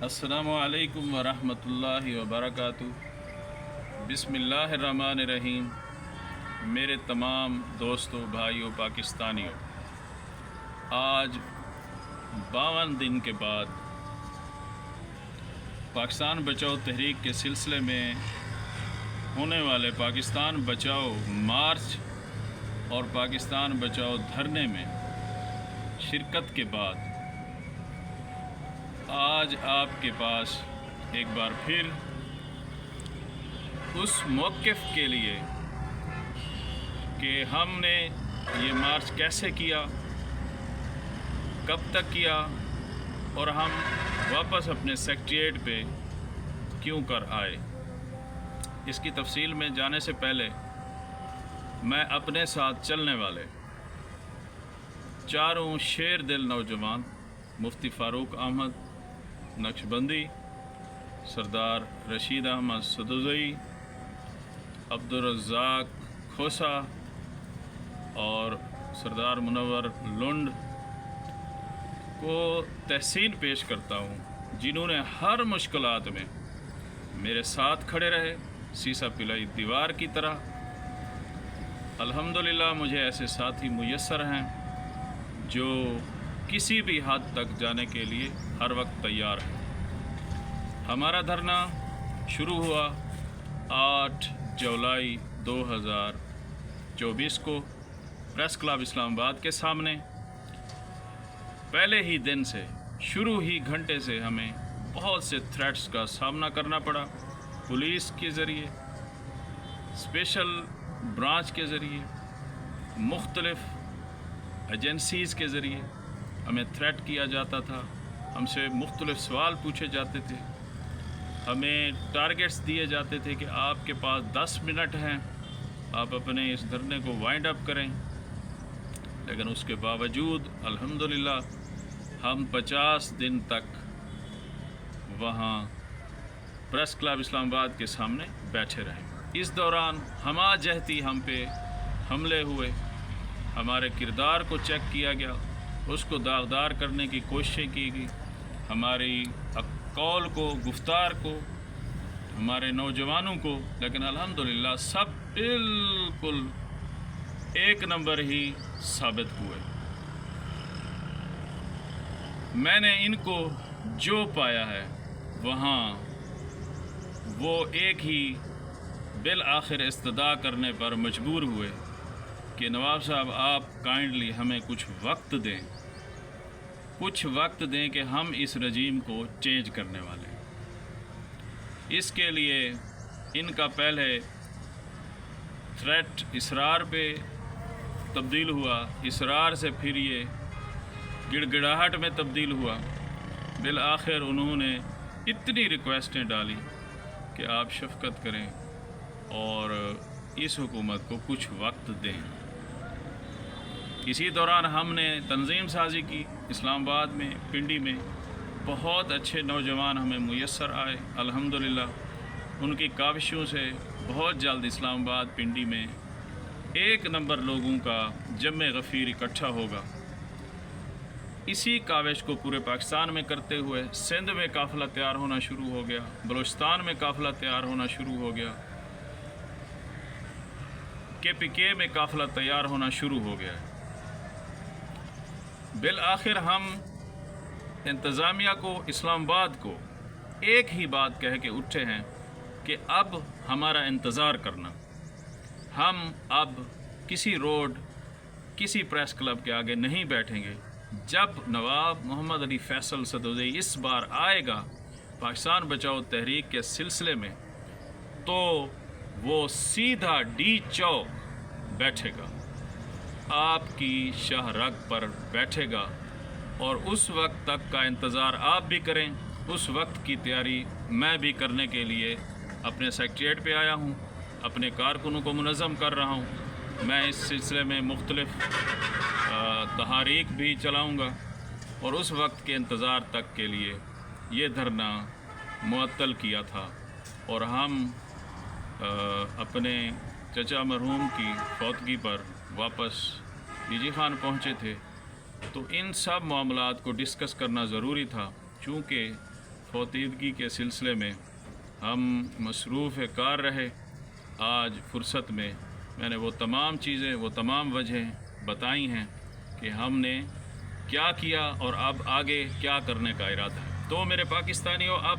अस्सलामु अलैकुम वरहमतुल्लाहि वबरकातुहू। बिस्मिल्लाहिर्रहमानिर्रहीम। मेरे तमाम दोस्तों, भाइयों, पाकिस्तानियों, आज 52 दिन के बाद पाकिस्तान बचाओ तहरीक के सिलसिले में होने वाले पाकिस्तान बचाओ मार्च और पाकिस्तान बचाओ धरने में शिरकत के बाद आज आपके पास एक बार फिर उस मौक़िफ़ के लिए कि हमने ये मार्च कैसे किया, कब तक किया और हम वापस अपने सेक्रेटेरिएट पे क्यों कर आए, इसकी तफसील में जाने से पहले मैं अपने साथ चलने वाले चारों शेर दिल नौजवान मुफ्ती फ़ारूक अहमद नक्शबंदी, सरदार रशीद अहमद सदुज़ई, अब्दुर्रज़ाक खोसा और सरदार मुनव्वर लुंड को तहसीन पेश करता हूँ, जिन्होंने हर मुश्किलात में मेरे साथ खड़े रहे, सीसा पिलाई दीवार की तरह। अल्हम्दुलिल्लाह मुझे ऐसे साथी मुयस्सर हैं जो किसी भी हद तक जाने के लिए हर वक्त तैयार है। हमारा धरना शुरू हुआ 8 जुलाई 2024 को प्रेस क्लब इस्लामाबाद के सामने। पहले ही दिन से, शुरू ही घंटे से हमें बहुत से थ्रेट्स का सामना करना पड़ा, पुलिस के ज़रिए, स्पेशल ब्रांच के ज़रिए, मुख्तलिफ़ एजेंसीज़ के ज़रिए हमें थ्रेट किया जाता था, हमसे मुख्तलिफ़ सवाल पूछे जाते थे, हमें टारगेट्स दिए जाते थे कि आपके पास 10 मिनट हैं, आप अपने इस धरने को वाइंड अप करें। लेकिन उसके बावजूद अल्हम्दुलिल्लाह हम 50 दिन तक वहाँ प्रेस क्लब इस्लामाबाद के सामने बैठे रहे। इस दौरान हमा जहती हम पे हमले हुए, हमारे किरदार को चेक किया गया, उसको दागदार करने की कोशिशें की गई, हमारी कौल को, गुफ्तार को, हमारे नौजवानों को। लेकिन अल्हम्दुलिल्लाह सब बिल्कुल एक नंबर ही साबित हुए। मैंने इनको जो पाया है वहाँ वो एक ही बिल आखिर इस्तदा करने पर मजबूर हुए कि नवाब साहब आप काइंडली हमें कुछ वक्त दें कि हम इस रजीम को चेंज करने वाले हैं। इसके लिए इनका पहले थ्रेट इसरार पे तब्दील हुआ, इसरार से फिर ये गिड़गिड़ाहट में तब्दील हुआ। बिल आखिर उन्होंने इतनी रिक्वेस्टें डाली कि आप शफ़क़त करें और इस हुकूमत को कुछ वक्त दें। इसी दौरान हमने तंजीम साजी की। इस्लामाबाद में, पिंडी में बहुत अच्छे नौजवान हमें मुयस्सर आए। अल्हम्दुलिल्लाह उनकी काविशों से बहुत जल्द इस्लामाबाद, पिंडी में एक नंबर लोगों का जम्मे गफ़ीर इकट्ठा होगा। इसी काविश को पूरे पाकिस्तान में करते हुए सिंध में काफ़िला तैयार होना शुरू हो गया, बलूचिस्तान में काफ़िला तैयार होना शुरू हो गया, KPK में काफ़िला तैयार होना शुरू हो गया। बिल आखिर हम इंतज़ामिया को, इस्लामाबाद को एक ही बात कह के उठे हैं कि अब हमारा इंतज़ार करना, हम अब किसी रोड, किसी प्रेस क्लब के आगे नहीं बैठेंगे। जब नवाब मोहम्मद अली फैसल सदुज़ई इस बार आएगा पाकिस्तान बचाओ तहरीक के सिलसिले में, तो वो सीधा D चौक बैठेगा, आपकी शाहरग पर बैठेगा और उस वक्त तक का इंतज़ार आप भी करें। उस वक्त की तैयारी मैं भी करने के लिए अपने सेक्रेटेरिएट पे आया हूँ, अपने कारकुनों को मुनज़्ज़म कर रहा हूँ। मैं इस सिलसिले में मुख्तलिफ़ तहारीक भी चलाऊँगा और उस वक्त के इंतज़ार तक के लिए ये धरना मुअत्तल किया था। और हम अपने चचा मरहूम की फौतगी पर वापस बीजी खान पहुँचे थे, तो इन सब मामलात को डिस्कस करना ज़रूरी था, चूँकि फौतीदगी के सिलसिले में हम मसरूफ़ कार रहे। आज फुर्सत में मैंने वो तमाम चीज़ें, वो तमाम वजहें बताई हैं कि हमने क्या किया और अब आगे क्या करने का इरादा है। तो मेरे पाकिस्तानियों, अब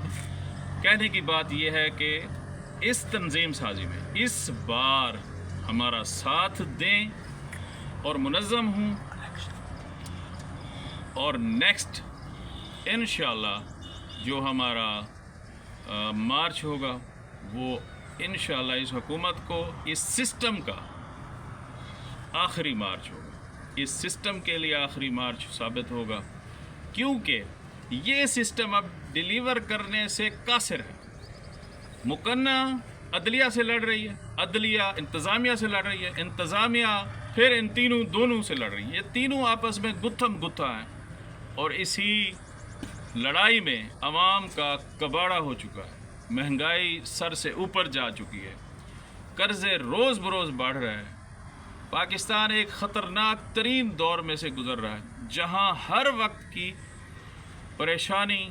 कहने की बात यह है कि इस तंजीम साजी में इस बार हमारा साथ दें और मुनज़्ज़म हूँ, और नेक्स्ट इंशाअल्लाह जो हमारा मार्च होगा वो इंशाअल्लाह इस हुकूमत को इस सिस्टम का आखिरी मार्च होगा, इस सिस्टम के लिए आखिरी मार्च साबित होगा, क्योंकि ये सिस्टम अब डिलीवर करने से कासिर है। मुकन्ना अदलिया से लड़ रही है, अदलिया इंतज़ामिया से लड़ रही है, इंतज़ामिया फिर इन दोनों से लड़ रही है। ये तीनों आपस में गुत्थम गुत्था हैं और इसी लड़ाई में अवाम का कबाड़ा हो चुका है। महंगाई सर से ऊपर जा चुकी है, कर्ज़े रोज़ बरोज़ बढ़ रहे हैं। पाकिस्तान एक ख़तरनाक तरीन दौर में से गुज़र रहा है, जहां हर वक्त की परेशानी,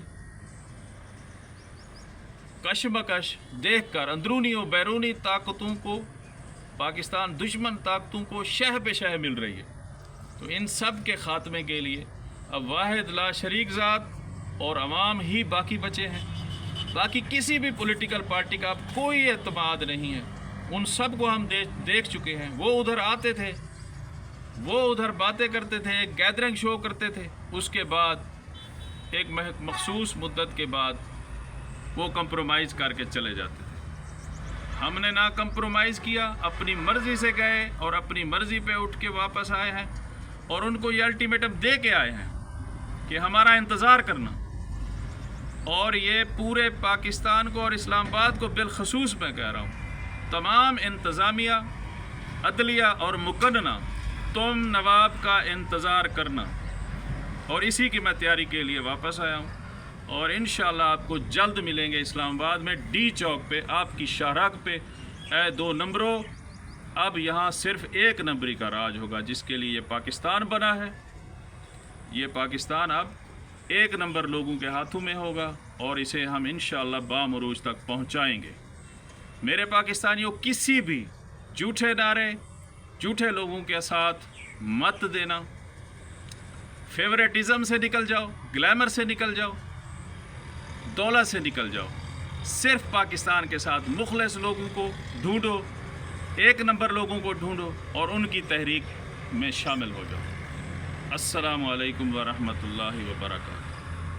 कशमकश देखकर अंदरूनी और बैरूनी ताकतों को, पाकिस्तान दुश्मन ताकतों को शह पे शह मिल रही है। तो इन सब के ख़ात्मे के लिए अब वाहिद ला शरीक ज़ात और अवाम ही बाकी बचे हैं। बाकी किसी भी पॉलिटिकल पार्टी का अब कोई एतमाद नहीं है। उन सब को हम देख चुके हैं। वो उधर आते थे, वो उधर बातें करते थे, एक गैदरिंग शो करते थे, उसके बाद एक मखसूस मुद्दत के बाद वो कंप्रोमाइज़ करके चले जाते थे। हमने ना कंप्रोमाइज़ किया, अपनी मर्ज़ी से गए और अपनी मर्ज़ी पे उठ के वापस आए हैं और उनको ये अल्टीमेटम दे के आए हैं कि हमारा इंतज़ार करना। और ये पूरे पाकिस्तान को और इस्लामाबाद को बिलखसूस मैं कह रहा हूँ, तमाम इंतज़ामिया, अदलिया और मुकन्ना, तुम नवाब का इंतज़ार करना। और इसी की मैं तैयारी के लिए वापस आया हूँ और इंशाअल्लाह आपको जल्द मिलेंगे इस्लामाबाद में डी चौक पे, आपकी शाहराग पे। ए 2 नंबरों, अब यहाँ सिर्फ एक नंबरी का राज होगा, जिसके लिए ये पाकिस्तान बना है। ये पाकिस्तान अब 1 नंबर लोगों के हाथों में होगा और इसे हम इंशाअल्लाह बामरूज तक पहुँचाएँगे। मेरे पाकिस्तानियों, किसी भी झूठे नारे, झूठे लोगों के साथ मत देना। फेवरेटिज़म से निकल जाओ, ग्लैमर से निकल जाओ, दौलत से निकल जाओ। सिर्फ पाकिस्तान के साथ मुखलिस लोगों को ढूंढो, 1 नंबर लोगों को ढूंढो और उनकी तहरीक में शामिल हो जाओ। अस्सलामु अलैकुम व रहमतुल्लाहि व बरकातहू।